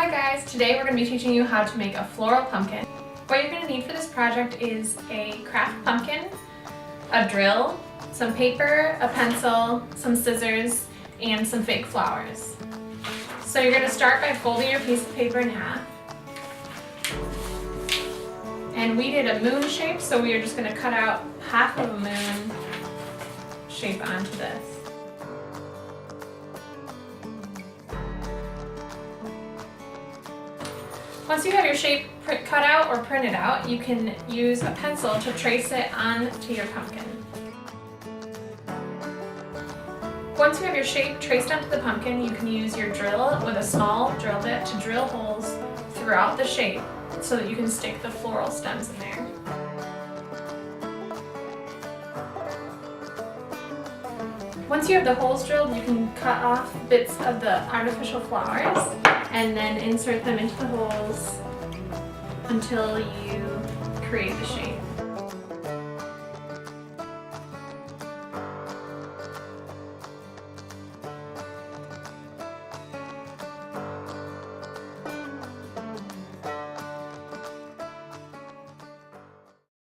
Hi guys, today we're going to be teaching you how to make a floral pumpkin. What you're going to need for this project is a craft pumpkin, a drill, some paper, a pencil, some scissors, and some fake flowers. So you're going to start by folding your piece of paper in half. And we did a moon shape, so we are just going to cut out half of a moon shape onto this. Once you have your shape cut out or printed out, you can use a pencil to trace it onto your pumpkin. Once you have your shape traced onto the pumpkin, you can use your drill with a small drill bit to drill holes throughout the shape so that you can stick the floral stems in there. Once you have the holes drilled, you can cut off bits of the artificial flowers and then insert them into the holes until you create the shape.